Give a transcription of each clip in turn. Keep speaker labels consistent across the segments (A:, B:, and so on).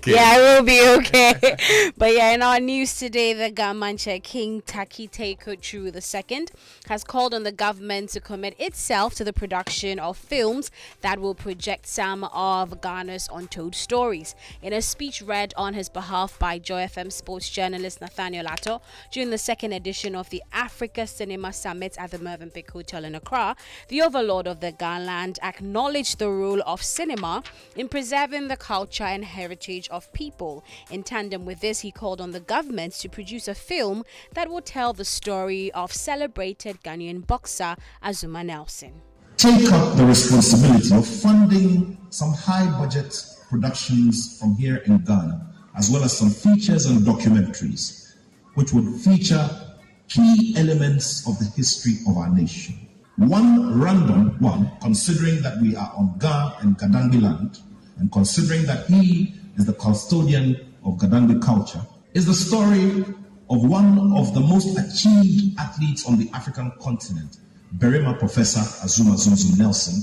A: Yeah, I will be okay. But yeah, in our news today, the Gamanche King Takite Kochu II has called on the government to commit itself to the production of films that will project some of Ghana's untold stories. In a speech read on his behalf by Joy FM sports journalist Nathaniel Atto during the second edition of the Africa Cinema Summit at the Movenpick Hotel in Accra, the overlord of the Ghanland acknowledged the role of cinema in preserving the culture and heritage of people. In tandem with this, he called on the government to produce a film that will tell the story of celebrated Ghanaian boxer Azuma Nelson.
B: Take up the responsibility of funding some high-budget productions from here in Ghana, as well as some features and documentaries, which would feature key elements of the history of our nation. One random one, considering that we are on Ga and Gadangbi land, and considering that he is the custodian of Gadangbi culture, is the story of one of the most achieved athletes on the African continent, Berima Professor Azuma Zumzum Nelson,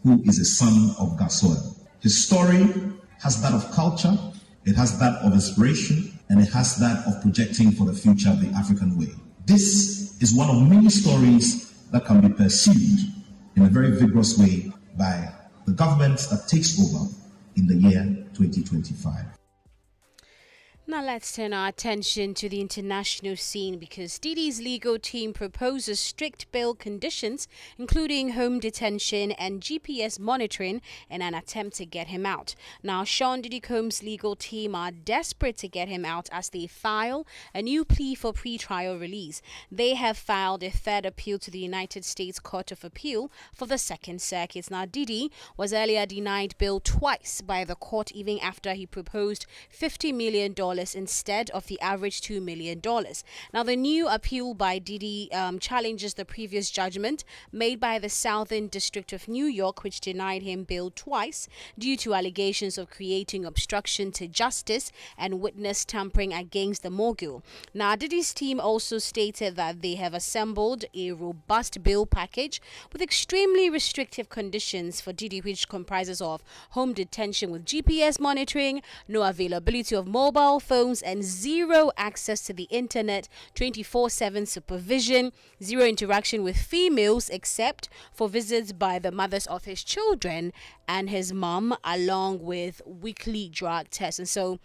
B: who is a son of Gasoil. His story has that of culture, it has that of inspiration, and it has that of projecting for the future the African way. This is one of many stories that can be pursued in a very vigorous way by the government that takes over in the year 2025.
A: Now let's turn our attention to the international scene because Didi's legal team proposes strict bail conditions, including home detention and GPS monitoring, in an attempt to get him out. Now, Sean Diddy Combs' legal team are desperate to get him out as they file a new plea for pre-trial release. They have filed a third appeal to the United States Court of Appeal for the Second Circuit. Now, Diddy was earlier denied bail twice by the court, even after he proposed $50 million instead of the average $2 million. Now, the new appeal by Diddy challenges the previous judgment made by the Southern District of New York, which denied him bail twice due to allegations of creating obstruction to justice and witness tampering against the mogul. Now, Diddy's team also stated that they have assembled a robust bail package with extremely restrictive conditions for Diddy, which comprises of home detention with GPS monitoring, no availability of mobile phones, and zero access to the internet, 24/7 supervision, zero interaction with females except for visits by the mothers of his children and his mom, along with weekly drug tests. And so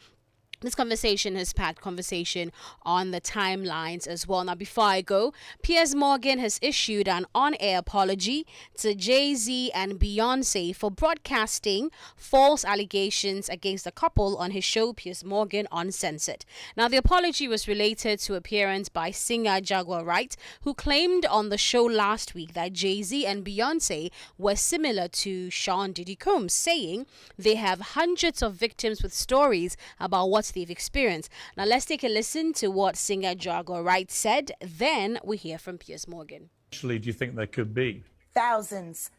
A: this conversation has packed conversation on the timelines as well. Now, before I go, Piers Morgan has issued an on-air apology to Jay-Z and Beyonce for broadcasting false allegations against the couple on his show Piers Morgan Uncensored. Now, the apology was related to appearance by singer Jaguar Wright, who claimed on the show last week that Jay-Z and Beyonce were similar to Sean Diddy Combs, saying they have hundreds of victims with stories about what they've experienced. Now let's take a listen to what singer Jaguar Wright said. Then we hear from Piers Morgan.
C: Actually, do you think there could be?
D: Thousands.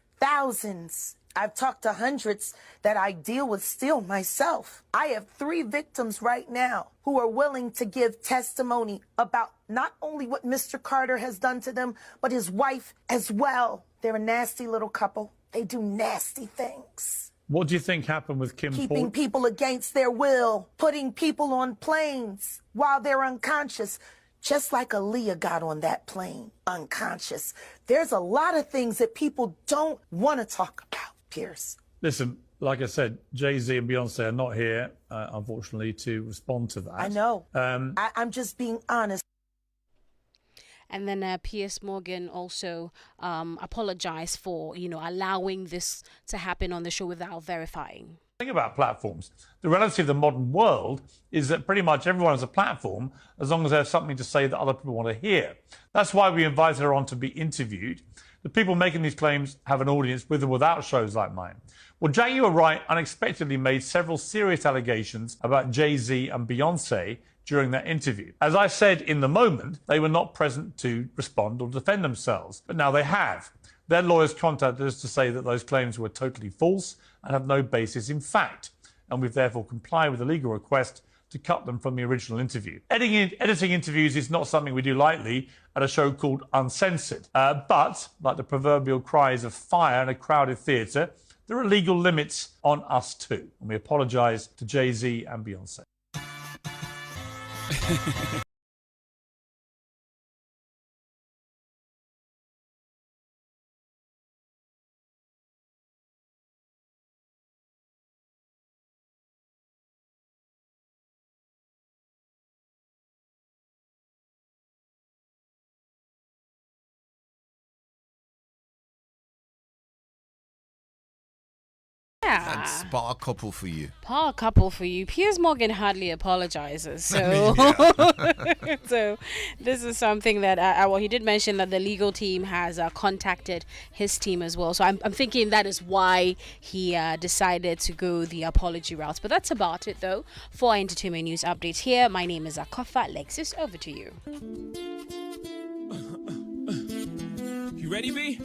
D: I've talked to hundreds that I deal with still myself. I have 3 victims right now who are willing to give testimony about not only what Mr. Carter has done to them, but his wife as well. They're a nasty little couple. They do nasty things.
C: What do you think happened with Kim
D: Keeping
C: Paul?
D: people against their will, putting people on planes while they're unconscious, just like Aaliyah got on that plane, unconscious. There's a lot of things that people don't want to talk about, Piers.
C: Listen, like I said, Jay-Z and Beyonce are not here, unfortunately, to respond to that.
D: I know. I'm just being honest.
A: And then Piers Morgan also apologized for, allowing this to happen on the show without verifying.
C: The thing about platforms, the reality of the modern world is that pretty much everyone has a platform as long as they have something to say that other people want to hear. That's why we invited her on to be interviewed. The people making these claims have an audience with or without shows like mine. Well, Jaguar Wright unexpectedly made several serious allegations about Jay-Z and Beyonce during that interview. As I said in the moment, they were not present to respond or defend themselves, but now they have. Their lawyers contacted us to say that those claims were totally false and have no basis in fact, and we've therefore complied with the legal request to cut them from the original interview. Editing interviews is not something we do lightly at a show called Uncensored, but like the proverbial cries of fire in a crowded theatre, there are legal limits on us too. And we apologise to Jay-Z and Beyonce.
E: That's bar couple for you.
A: Power couple for you. Piers Morgan hardly apologizes, so so this is something that well, he did mention that the legal team has contacted his team as well. So I'm thinking that is why he decided to go the apology route. But that's about it, though. For our entertainment news updates here, my name is aKorfa. Lexis, over to you.
F: You ready, B?